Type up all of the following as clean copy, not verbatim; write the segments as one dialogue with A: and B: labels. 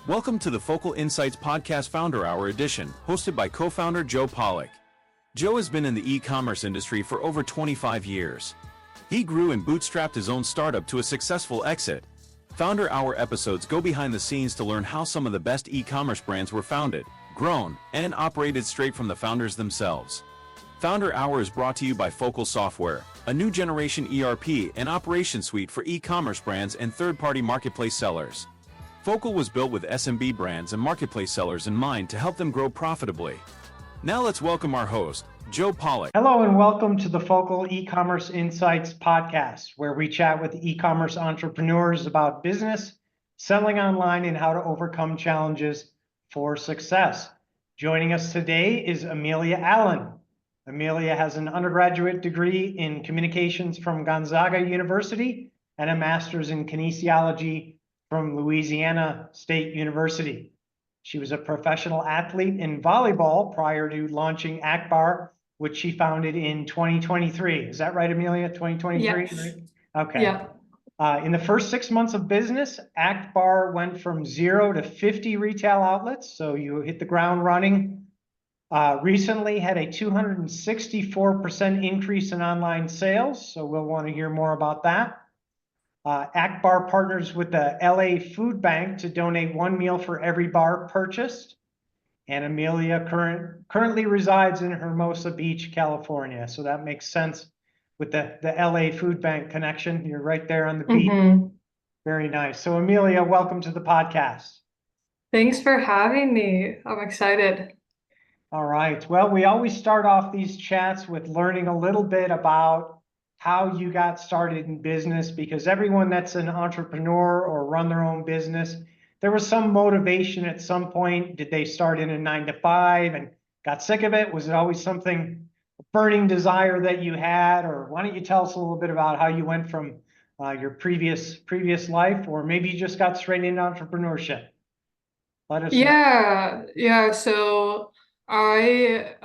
A: Welcome to the Focal Insights Podcast Founder Hour edition, hosted by co-founder Joe Pollock. Joe has been in the e-commerce industry for over 25 years. He grew and bootstrapped his own startup to a successful exit. Founder Hour episodes go behind the scenes to learn how some of the best e-commerce brands were founded, grown, and operated straight from the founders themselves. Founder Hour is brought to you by Focal Software, a new generation ERP and operation suite for e-commerce brands and third-party marketplace sellers. Focal was built with SMB brands and marketplace sellers in mind to help them grow profitably. Now let's welcome our host, Joe Pollock.
B: Hello and welcome to the Focal E-commerce Insights podcast, where we chat with e-commerce entrepreneurs about business, selling online, and how to overcome challenges for success. Joining us today is Amelia Allen. Amelia has an undergraduate degree in communications from Gonzaga University and a master's in kinesiology from Louisiana State University. She was a professional athlete in volleyball prior to launching Akbar, which she founded in 2023. Is that right, Amelia? 2023?
C: Yes.
B: Right? Okay.
C: Yeah.
B: In the first 6 months of business, Akbar went from 0 to 50 retail outlets. So you hit the ground running. Recently had a 264% increase in online sales. So we'll want to hear more about that. Akbar partners with the LA Food Bank to donate one meal for every bar purchased. And Amelia currently resides in Hermosa Beach, California. So that makes sense with the LA Food Bank connection. You're right there on the beach. Very nice. So Amelia, welcome to the podcast.
C: Thanks for having me. I'm excited.
B: All right. Well, we always start off these chats with learning a little bit about how you got started in business, because everyone that's an entrepreneur or run their own business, there was some motivation at some point. Did they start in a 9-to-5 and got sick of it? Was it always something, a burning desire that you had? Or why don't you tell us a little bit about how you went from your previous life, or maybe you just got straight into entrepreneurship? Let us know.
C: Yeah. So I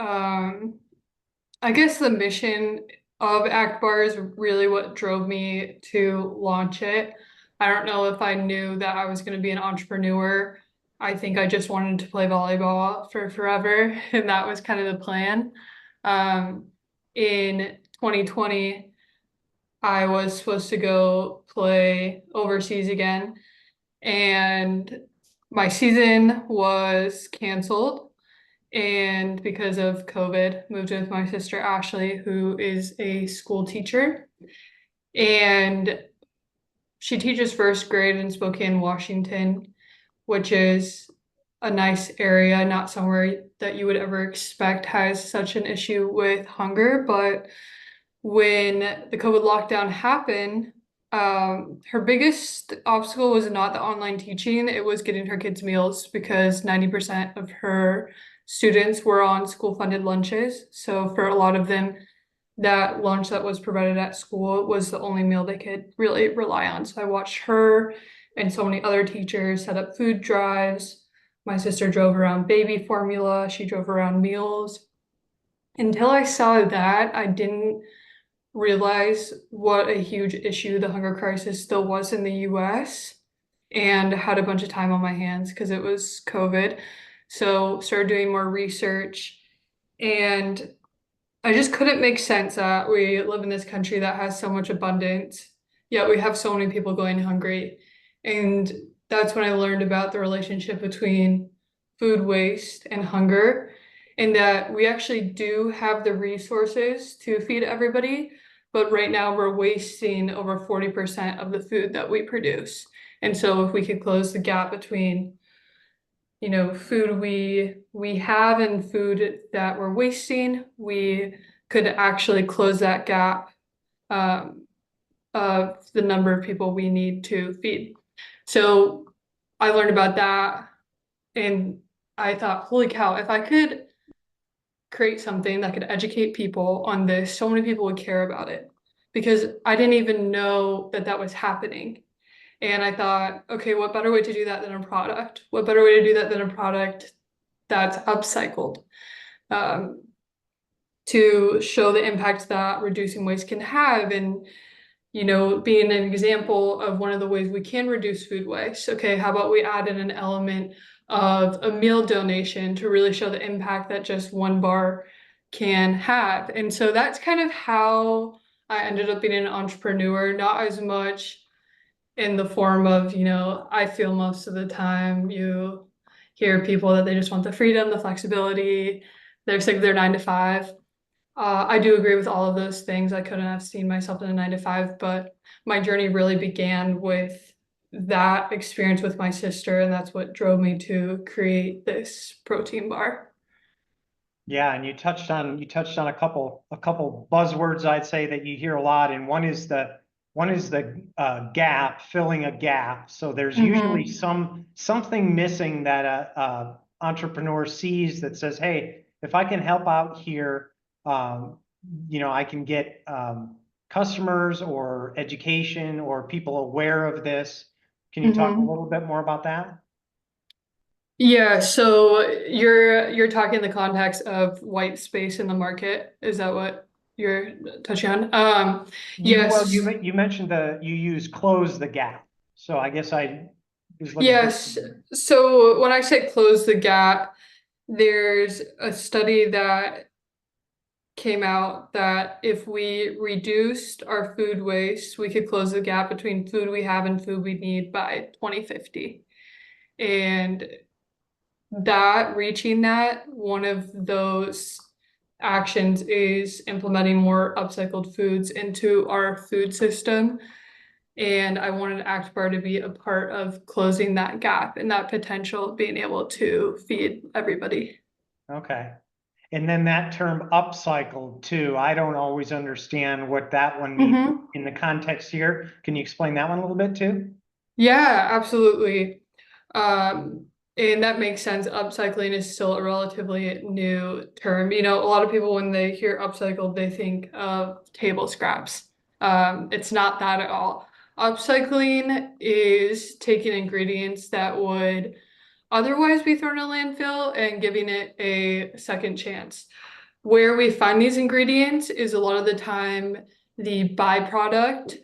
C: guess the mission of Akbar is really what drove me to launch it. I don't know if I knew that I was going to be an entrepreneur. I think I just wanted to play volleyball for forever, and that was kind of the plan. In 2020, I was supposed to go play overseas again, and my season was canceled. And because of COVID, moved with my sister Ashley, who is a school teacher. And she teaches first grade in Spokane, Washington, which is a nice area, not somewhere that you would ever expect has such an issue with hunger. But when the COVID lockdown happened, her biggest obstacle was not the online teaching, it was getting her kids meals, because 90% of her students were on school-funded lunches. So for a lot of them, that lunch that was provided at school was the only meal they could really rely on. So I watched her and so many other teachers set up food drives. My sister drove around baby formula. She drove around meals. Until I saw that, I didn't realize what a huge issue the hunger crisis still was in the US, and had a bunch of time on my hands because it was COVID. So started doing more research, and I just couldn't make sense that we live in this country that has so much abundance, yet we have so many people going hungry. And that's when I learned about the relationship between food waste and hunger, and that we actually do have the resources to feed everybody, but right now we're wasting over 40% of the food that we produce. And so if we could close the gap between food we have and food that we're wasting, we could actually close that gap of the number of people we need to feed. So I learned about that, and I thought, holy cow, if I could create something that could educate people on this, so many people would care about it, because I didn't even know that was happening. And I thought, okay, what better way to do that than a product? What better way to do that than a product that's upcycled, to show the impact that reducing waste can have. And being an example of one of the ways we can reduce food waste. Okay, how about we add in an element of a meal donation to really show the impact that just one bar can have? And so that's kind of how I ended up being an entrepreneur, not as much in the form of, I feel most of the time you hear people that they just want the freedom, the flexibility, they're sick of their 9 to 5. I do agree with all of those things. I couldn't have seen myself in a 9 to 5, but my journey really began with that experience with my sister, and that's what drove me to create this protein bar.
B: Yeah, and you touched on a couple buzzwords I'd say that you hear a lot, and one is the gap, filling a gap. So there's usually something missing that a entrepreneur sees that says, hey, if I can help out here, I can get customers or education or people aware of this. Can you talk a little bit more about that?
C: Yeah, so you're talking in the context of white space in the market. Is that what you're touching on? Yes.
B: You mentioned you use close the gap. So I guess I was looking for.
C: Yes. So when I say close the gap, there's a study that came out that if we reduced our food waste, we could close the gap between food we have and food we need by 2050. And reaching that, one of those actions is implementing more upcycled foods into our food system. And I wanted Act Bar to be a part of closing that gap and that potential of being able to feed everybody.
B: Okay. And then that term upcycled too. I don't always understand what that one means in the context here. Can you explain that one a little bit too?
C: Yeah, absolutely. And that makes sense. Upcycling is still a relatively new term. A lot of people, when they hear upcycled, they think of table scraps. It's not that at all. Upcycling is taking ingredients that would otherwise be thrown in a landfill and giving it a second chance. Where we find these ingredients is a lot of the time the byproduct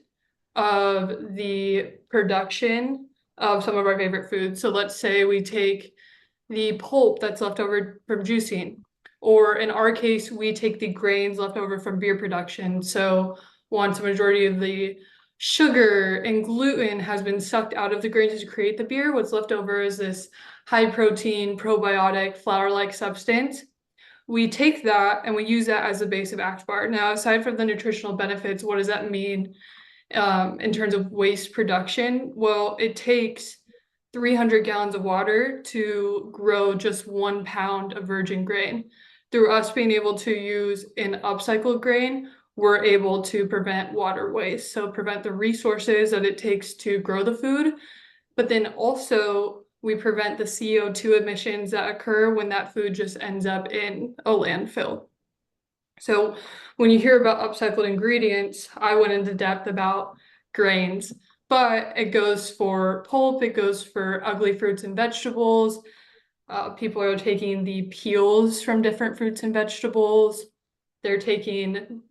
C: of the production of some of our favorite foods. So let's say we take the pulp that's left over from juicing, or in our case, we take the grains left over from beer production. So once a majority of the sugar and gluten has been sucked out of the grains to create the beer, what's left over is this high protein, probiotic, flour-like substance. We take that and we use that as the base of Act Bar. Now, aside from the nutritional benefits, what does that mean in terms of waste production? Well, it takes 300 gallons of water to grow just 1 pound of virgin grain. Through us being able to use an upcycled grain, we're able to prevent water waste, so prevent the resources that it takes to grow the food, but then also we prevent the CO2 emissions that occur when that food just ends up in a landfill. So when you hear about upcycled ingredients, I went into depth about grains, but it goes for pulp, it goes for ugly fruits and vegetables. People are taking the peels from different fruits and vegetables. They're taking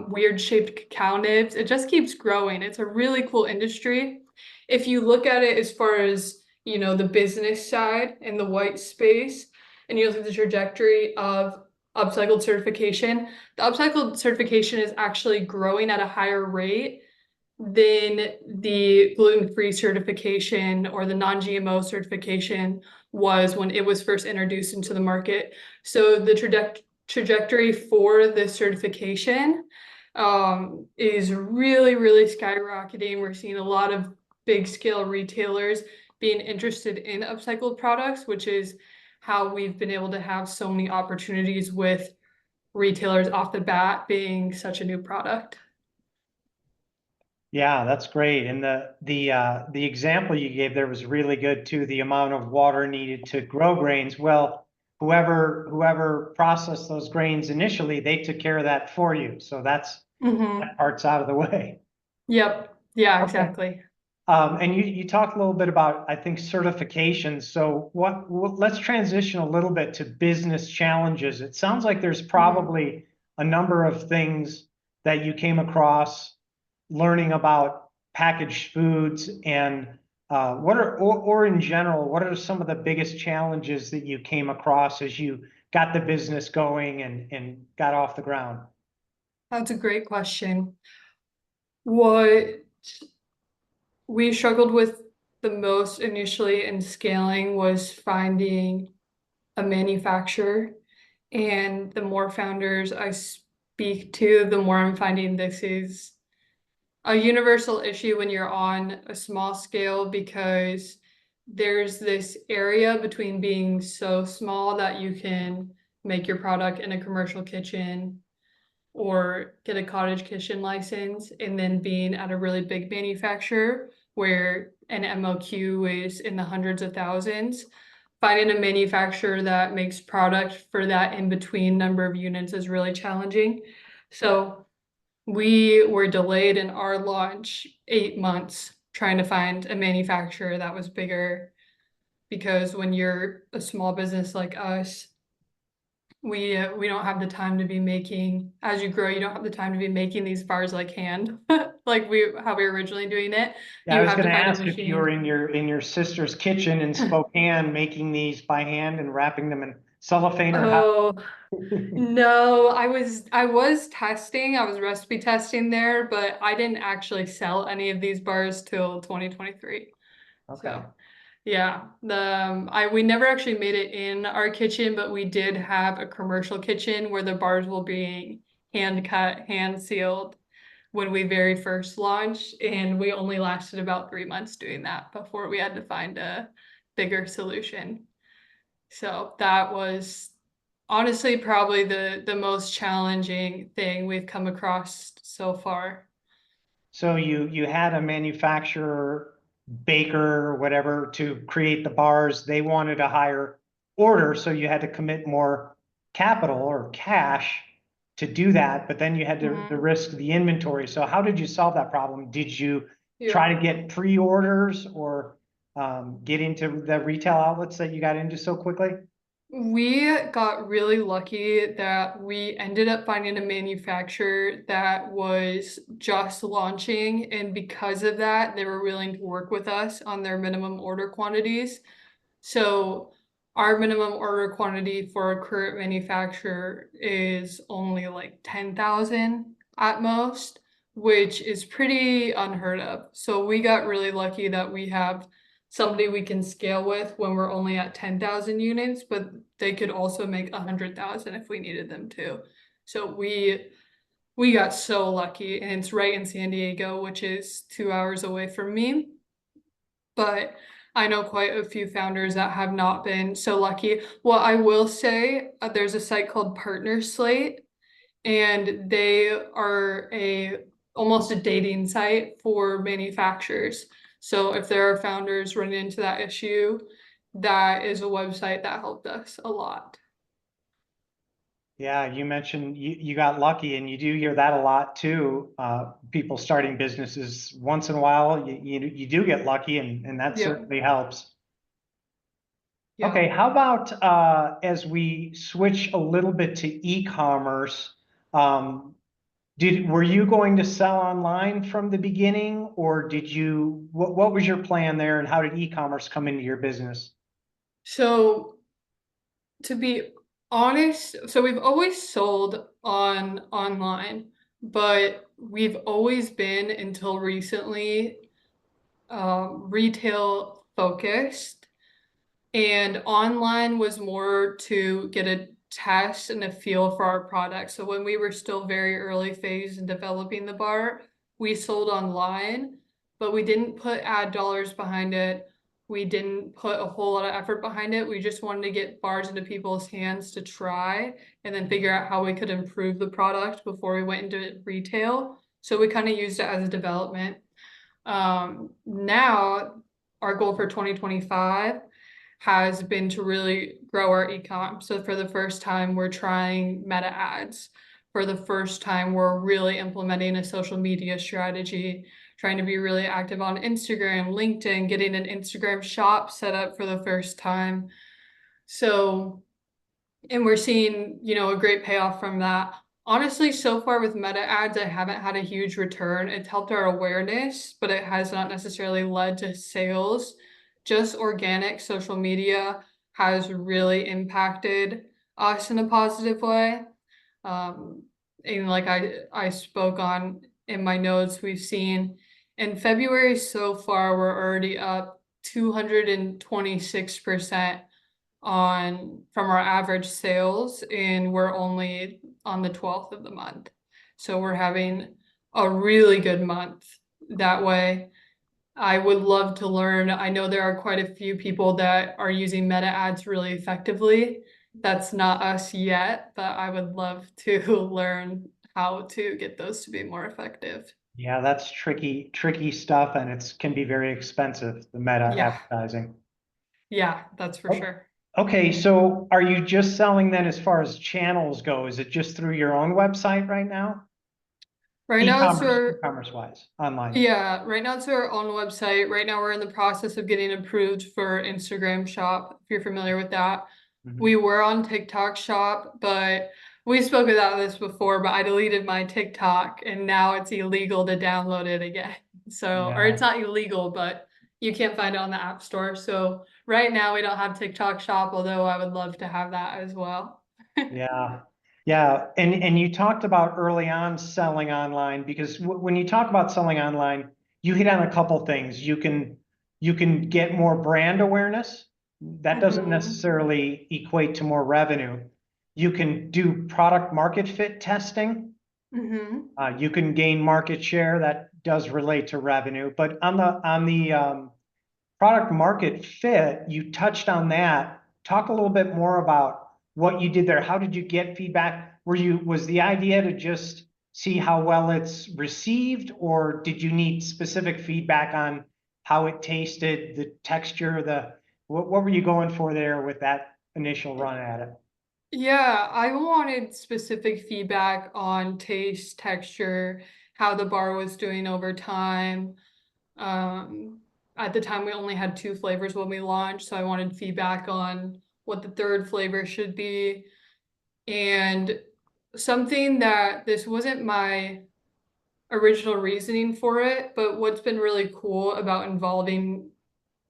C: weird shaped cacao nibs. It just keeps growing. It's a really cool industry. If you look at it as far as, the business side and the white space, and you look at the trajectory of upcycled certification, the upcycled certification is actually growing at a higher rate than the gluten-free certification or the non-GMO certification was when it was first introduced into the market. So the trajectory for this certification is really, really skyrocketing. We're seeing a lot of big scale retailers being interested in upcycled products, which is how we've been able to have so many opportunities with retailers off the bat being such a new product.
B: Yeah, that's great. And the example you gave there was really good too, the amount of water needed to grow grains. Well, whoever processed those grains initially, they took care of that for you. So that part's out of the way.
C: Yep. Yeah,
B: Okay.
C: exactly.
B: And you talked a little bit about, I think, certifications. So let's transition a little bit to business challenges. It sounds like there's probably a number of things that you came across learning about packaged foods and or in general, what are some of the biggest challenges that you came across as you got the business going and got off the ground?
C: That's a great question. What we struggled with the most initially in scaling was finding a manufacturer. And the more founders I speak to, the more I'm finding this is a universal issue when you're on a small scale, because there's this area between being so small that you can make your product in a commercial kitchen or get a cottage kitchen license, and then being at a really big manufacturer where an MOQ is in the hundreds of thousands. Finding a manufacturer that makes product for that in between number of units is really challenging. So we were delayed in our launch 8 months trying to find a manufacturer that was bigger, because when you're a small business like us, we don't have the time to be making, as you grow, you don't have the time to be making these bars like hand, like how we were originally doing it.
B: Yeah, I
C: You
B: was
C: have
B: going
C: to
B: to
C: find a
B: ask if you were
C: machine.
B: in your sister's kitchen in Spokane making these by hand and wrapping them in cellophane or how.
C: Oh, no, I was testing, I was recipe testing there, but I didn't actually sell any of these bars till 2023.
B: Okay.
C: So, yeah, we never actually made it in our kitchen, but we did have a commercial kitchen where the bars were being hand cut, hand sealed when we very first launched, and we only lasted about 3 months doing that before we had to find a bigger solution. So that was honestly probably the most challenging thing we've come across so far.
B: So you had a manufacturer, baker, or whatever, to create the bars. They wanted a higher order, so you had to commit more capital or cash to do that, but then you had to the
C: Mhm.
B: risk of the inventory. So how did you solve that problem? Did you
C: Yeah.
B: try to get pre-orders or get into the retail outlets that you got into so quickly?
C: We got really lucky that we ended up finding a manufacturer that was just launching, and because of that, they were willing to work with us on their minimum order quantities. So our minimum order quantity for our current manufacturer is only like 10,000 at most, which is pretty unheard of. So we got really lucky that we have somebody we can scale with when we're only at 10,000 units, but they could also make 100,000 if we needed them to. So we got so lucky, and it's right in San Diego, which is 2 hours away from me. But I know quite a few founders that have not been so lucky. Well, I will say there's a site called Partner Slate, and they are a almost a dating site for manufacturers. So if there are founders running into that issue, that is a website that helped us a lot.
B: Yeah, you mentioned you got lucky, and you do hear that a lot too. People starting businesses, once in a while, you do get lucky, and that
C: Yeah,
B: certainly helps.
C: yeah.
B: Okay, how about as we switch a little bit to e-commerce, um, were you going to sell online from the beginning, or what was your plan there, and how did e-commerce come into your business?
C: So to be honest, so we've always sold online, but we've always been until recently retail focused, and online was more to get a test and a feel for our product. So when we were still very early phase in developing the bar, we sold online, but we didn't put ad dollars behind it. We didn't put a whole lot of effort behind it. We just wanted to get bars into people's hands to try and then figure out how we could improve the product before we went into retail. So we kind of used it as a development. Now our goal for 2025 has been to really grow our ecom. So for the first time, we're trying meta ads. For the first time, we're really implementing a social media strategy, trying to be really active on Instagram, LinkedIn, getting an Instagram shop set up for the first time. So, and we're seeing, a great payoff from that. Honestly, so far with Meta ads, I haven't had a huge return. It's helped our awareness, but it has not necessarily led to sales. Just organic social media has really impacted us in a positive way. Um, and like I spoke on in my notes, we've seen in February so far, we're already up 226% on from our average sales, and we're only on the 12th of the month. So we're having a really good month that way. I would love to learn. I know there are quite a few people that are using Meta ads really effectively. That's not us yet, but I would love to learn how to get those to be more effective.
B: Yeah, that's tricky stuff, and it's can be very expensive, the Meta
C: Yeah,
B: advertising.
C: yeah, that's for
B: Oh,
C: sure.
B: okay, so are you just selling then as far as channels go? Is it just through your own website right now?
C: Right now it's
B: E-commerce,
C: our
B: e-commerce wise, online.
C: Yeah, right now it's our own website. Right now we're in the process of getting approved for Instagram Shop, if you're familiar with that.
B: Mhm.
C: We were on TikTok Shop, but we spoke about this before, but I deleted my TikTok and now it's illegal to download it again. So, or
B: Yeah,
C: it's not illegal, but you can't find it on the App Store. So right now we don't have TikTok Shop, although I would love to have that as well.
B: yeah, yeah. And you talked about early on selling online because when you talk about selling online, you hit on a couple things. You can get more brand awareness. That doesn't
C: Hmm.
B: necessarily equate to more revenue. You can do product market fit testing.
C: Hmm.
B: You can gain market share. That does relate to revenue. But on the product market fit, you touched on that. Talk a little bit more about what you did there. How did you get feedback? Was the idea to just see how well it's received, or did you need specific feedback on how it tasted, the texture, what were you going for there with that initial run at it?
C: Yeah, I wanted specific feedback on taste, texture, how the bar was doing over time. Um, at the time, we only had two flavors when we launched, so I wanted feedback on what the third flavor should be. And something that this wasn't my original reasoning for it, but what's been really cool about involving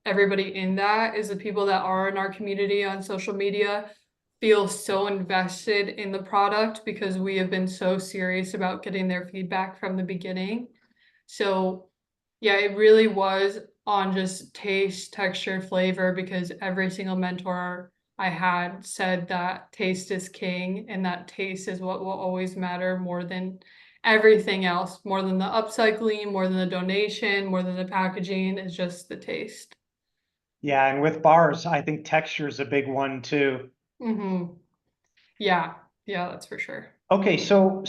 C: everybody in that is the people that are in our community on social media feel so invested in the product because we have been so serious about getting their feedback from the beginning. So, yeah, it really was on just taste, texture, flavor because every single mentor I had said that taste is king and that taste is what will always matter more than everything else, more than the upcycling, more than the donation, more than the packaging, is just the taste.
B: Yeah, and with bars, I think texture is a big one too.
C: Mm-hmm. Yeah, yeah, that's for sure.
B: Okay, so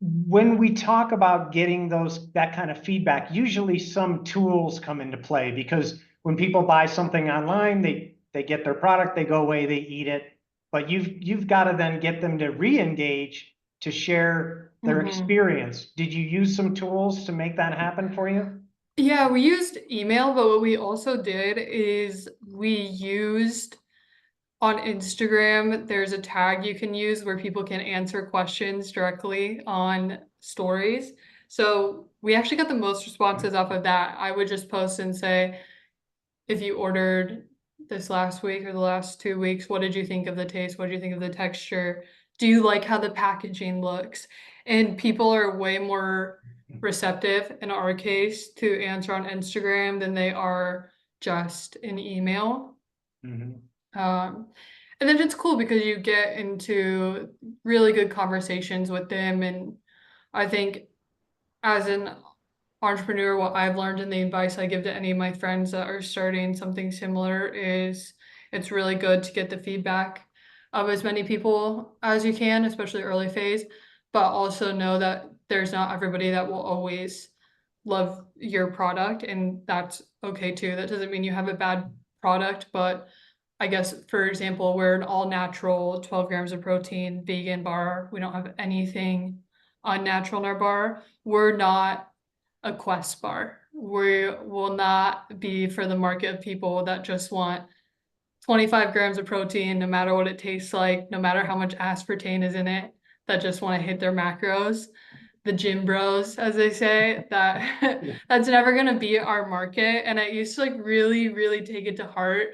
B: when we talk about getting that kind of feedback, usually some tools come into play because when people buy something online, they get their product, they go away, they eat it, but you've got to then get them to re-engage to share their
C: Mm-hmm.
B: experience. Did you use some tools to make that happen for you?
C: Yeah, we used email, but what we also did is we used on Instagram, there's a tag you can use where people can answer questions directly on stories. So we actually got the most responses off of that. I would just post and say, if you ordered this last week or the last 2 weeks, what did you think of the taste? What did you think of the texture? Do you like how the packaging looks? And people are way more receptive in our case to answer on Instagram than they are just in email.
B: Mhm.
C: Um, and then it's cool because you get into really good conversations with them. And I think as an entrepreneur, what I've learned and the advice I give to any of my friends that are starting something similar is it's really good to get the feedback of as many people as you can, especially early phase, but also know that there's not everybody that will always love your product, and that's okay too. That doesn't mean you have a bad product, but I guess, for example, we're an all natural 12 grams of protein vegan bar. We don't have anything unnatural in our bar. We're not a Quest bar. We will not be for the market of people that just want 25 grams of protein, no matter what it tastes like, no matter how much aspartame is in it. that just want to hit their macros, the gym bros, as they say, that that's never going to be our market. And I used to like really, really take it to heart.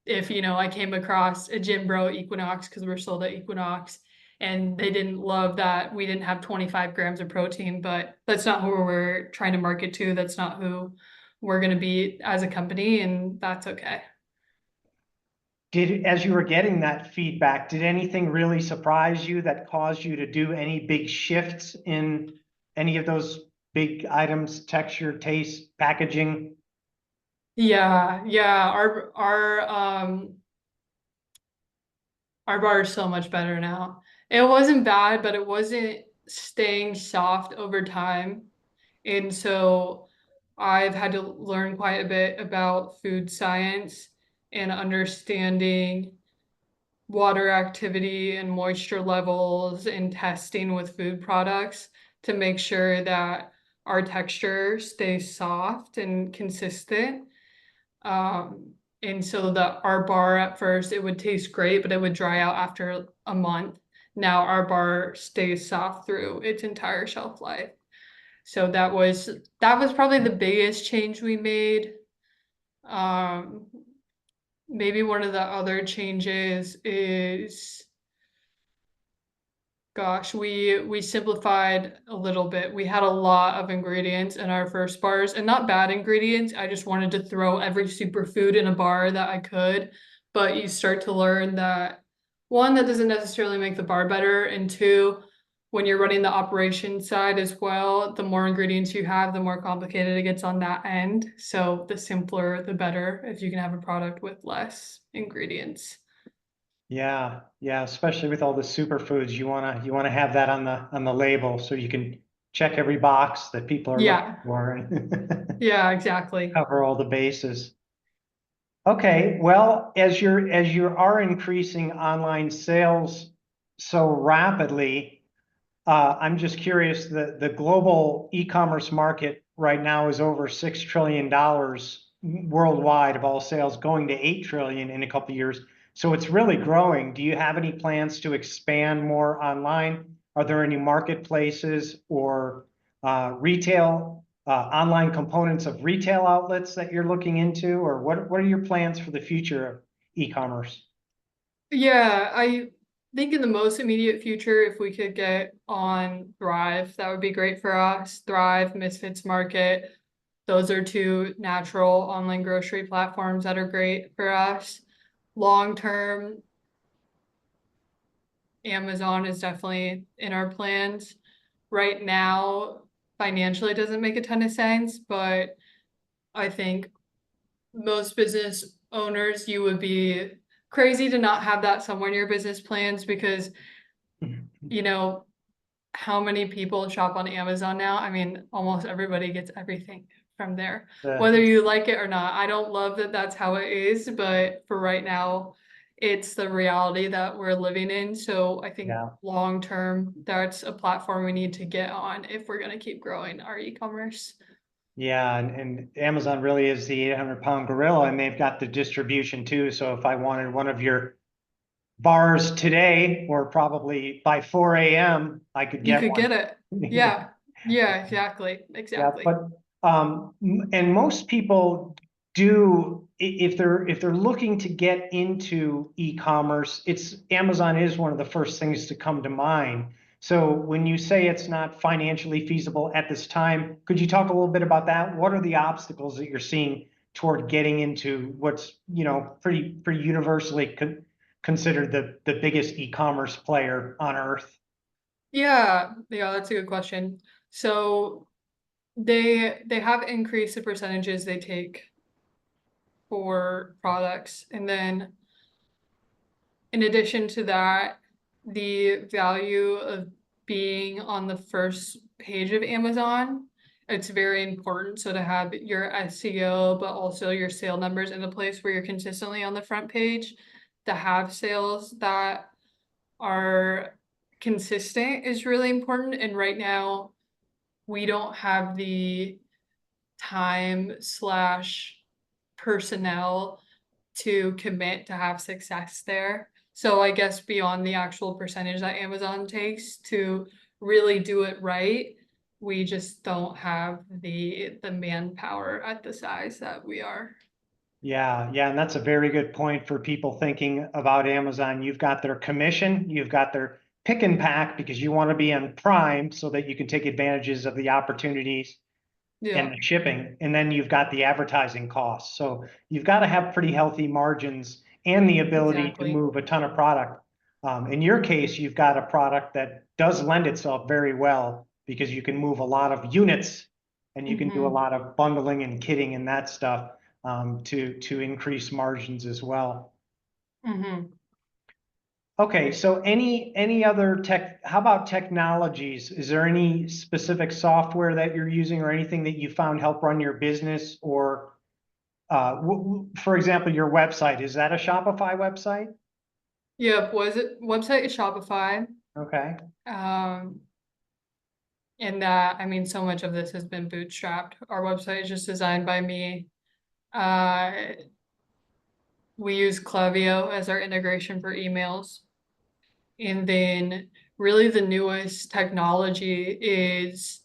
C: If, I came across a gym bro at Equinox, because we're sold at Equinox, and they didn't love that we didn't have 25 grams of protein, but that's not who we're trying to market to. That's not who we're going to be as a company, and that's okay.
B: As you were getting that feedback, did anything really surprise you that caused you to do any big shifts in any of those big items, texture, taste, packaging?
C: Yeah, yeah. Our bar is so much better now. It wasn't bad, but it wasn't staying soft over time. And so I've had to learn quite a bit about food science and understanding water activity and moisture levels and testing with food products to make sure that our texture stays soft and consistent. And so our bar at first, it would taste great, but it would dry out after a month. Now our bar stays soft through its entire shelf life. So that was probably the biggest change we made. Um, Maybe one of the other changes is, gosh, we simplified a little bit. We had a lot of ingredients in our first bars, and not bad ingredients. I just wanted to throw every superfood in a bar that I could. But you start to learn that, one, that doesn't necessarily make the bar better, and two, when you're running the operation side as well, the more ingredients you have, the more complicated it gets on that end. So the simpler, the better, if you can have a product with less ingredients.
B: Yeah, yeah, especially with all the superfoods, you wanna have that on the label so you can check every box that people are looking
C: Yeah,
B: for and
C: yeah, exactly.
B: cover all the bases. Okay, well, as you are increasing online sales so rapidly, I'm just curious, the global e-commerce market right now is over $6 trillion worldwide of all sales, going to 8 trillion in a couple of years. So it's really growing. Do you have any plans to expand more online? Are there any marketplaces or retail online components of retail outlets that you're looking into, or what are your plans for the future of e-commerce?
C: Yeah, I think in the most immediate future, if we could get on Thrive, that would be great for us. Thrive, Misfits Market, those are two natural online grocery platforms that are great for us. Long term, Amazon is definitely in our plans. Right now, financially, it doesn't make a ton of sense, but I think most business owners, you would be crazy to not have that somewhere in your business plans, because you know how many people shop on Amazon now? I mean, almost everybody gets everything from there, whether you like it or not. I don't love that that's how it is, but for right now, it's the reality that we're living in. So I think
B: Yeah.
C: long term, that's a platform we need to get on if we're going to keep growing our e-commerce.
B: Yeah, and Amazon really is the 800-pound gorilla, and they've got the distribution too. So if I wanted one of your bars today, or probably by 4 a.m., I could
C: You
B: get
C: could
B: one.
C: get it. Yeah. Yeah, exactly.
B: Yeah,
C: Exactly.
B: but and most people do, if they're looking to get into e-commerce, it's Amazon is one of the first things to come to mind. So when you say it's not financially feasible at this time, could you talk a little bit about that? What are the obstacles that you're seeing toward getting into what's, pretty universally considered the biggest e-commerce player on earth?
C: Yeah, yeah, that's a good question. So they have increased the percentages they take for products. And then in addition to that, the value of being on the first page of Amazon, it's very important. So to have your SEO, but also your sale numbers in a place where you're consistently on the front page, to have sales that are consistent is really important. And right now, we don't have the time/personnel to commit to have success there. So I guess beyond the actual percentage that Amazon takes to really do it right, we just don't have the manpower at the size that we are.
B: Yeah, yeah, and that's a very good point for people thinking about Amazon. You've got their commission, you've got their pick and pack because you want to be on Prime so that you can take advantages of the opportunities and
C: Yeah,
B: the shipping, and then you've got the advertising costs. So you've got to have pretty healthy margins and the ability to
C: exactly.
B: move a ton of product. In your case, you've got a product that does lend itself very well because you can move a lot of units and you can do a
C: Hmm.
B: lot of bundling and kitting and that stuff to increase margins as well.
C: Hmm.
B: Okay, so any other tech, how about technologies? Is there any specific software that you're using or anything that you found help run your business? Or for example, your website, is that a Shopify website?
C: Yep, was it website is Shopify.
B: Okay.
C: Um, and that, I mean, so much of this has been bootstrapped. Our website is just designed by me. Uh, we use Klaviyo as our integration for emails. And then really the newest technology is,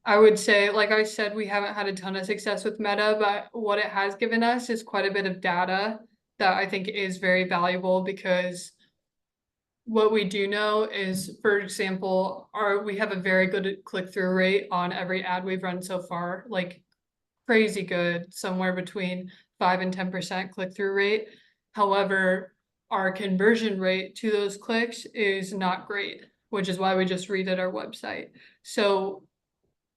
C: I would say, like I said, we haven't had a ton of success with Meta, but what it has given us is quite a bit of data that I think is very valuable because what we do know is, for example, we have a very good click-through rate on every ad we've run so far, like crazy good, somewhere between 5 and 10% click-through rate. However, our conversion rate to those clicks is not great, which is why we just redid our website. So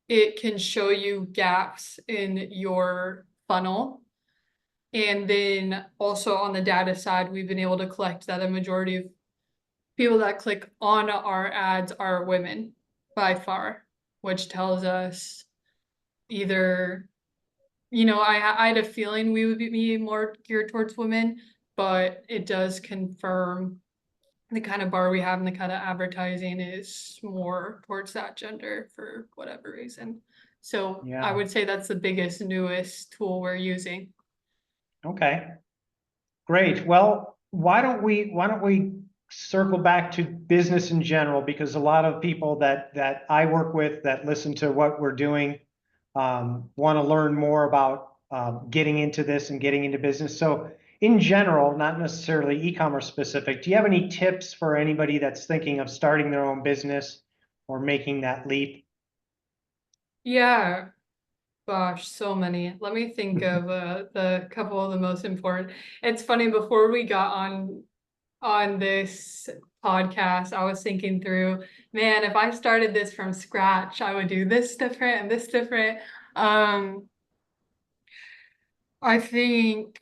C: it can show you gaps in your funnel. And then also on the data side, we've been able to collect that a majority of people that click on our ads are women by far, which tells us either, I had a feeling we would be more geared towards women, but it does confirm the kind of bar we have and the kind of advertising is more towards that gender for whatever reason. So I
B: Yeah.
C: would say that's the biggest, newest tool we're using.
B: Okay. Great. Well, why don't we circle back to business in general? Because a lot of people that I work with that listen to what we're doing want to learn more about getting into this and getting into business. So in general, not necessarily e-commerce specific, do you have any tips for anybody that's thinking of starting their own business or making that leap?
C: Yeah, gosh, so many. Let me think of the couple of the most important. It's funny, before we got on this podcast, I was thinking through, man, if I started this from scratch, I would do this different and this different. Um, I think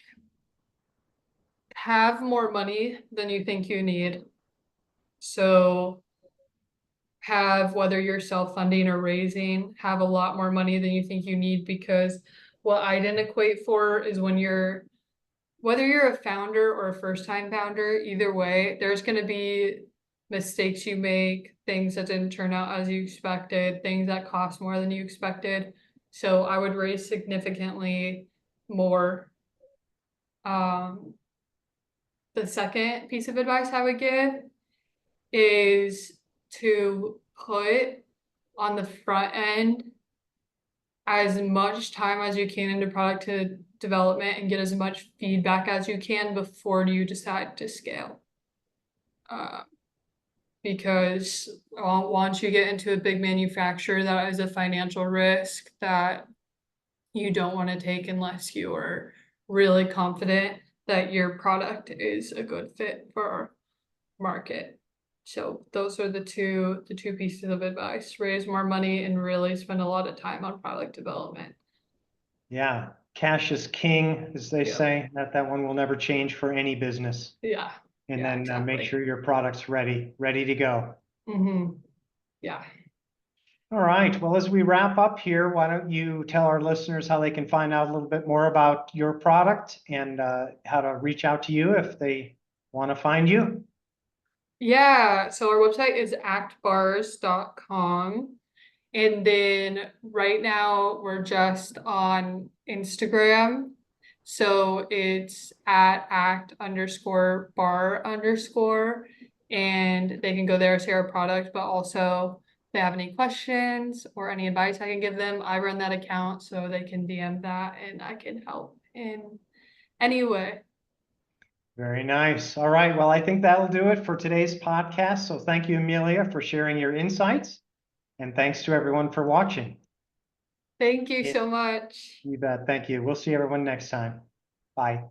C: have more money than you think you need. So have, whether you're self-funding or raising, have a lot more money than you think you need, because what I didn't equate for is whether you're a founder or a first-time founder, either way, there's going to be mistakes you make, things that didn't turn out as you expected, things that cost more than you expected. So I would raise significantly more. Um, the second piece of advice I would give is to put on the front end as much time as you can into product development and get as much feedback as you can before you decide to scale. Uh, because once you get into a big manufacturer, that is a financial risk that you don't want to take unless you are really confident that your product is a good fit for our market. So those are the two pieces of advice: raise more money and really spend a lot of time on product development.
B: Yeah, cash is king, as they
C: Yep.
B: say. That one will never change for any business.
C: Yeah.
B: And
C: Yeah,
B: then make
C: exactly.
B: sure your product's ready to go.
C: Yeah.
B: All right. Well, as we wrap up here, why don't you tell our listeners how they can find out a little bit more about your product and how to reach out to you if they want to find you?
C: Yeah. So our website is actbars.com. And then right now we're just on Instagram So it's at act_bar_, and they can go there, see our product, but also if they have any questions or any advice I can give them, I run that account, so they can DM that and I can help in any way.
B: Very nice. All right. Well, I think that'll do it for today's podcast. So thank you, Amelia, for sharing your insights. And thanks to everyone for watching.
C: Thank you so much.
B: You bet. Thank you. We'll see everyone next time. Bye.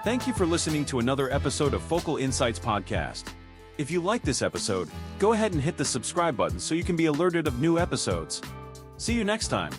A: Thank you for listening to another episode of Focal Insights Podcast. If you like this episode, go ahead and hit the subscribe button so you can be alerted of new episodes. See you next time.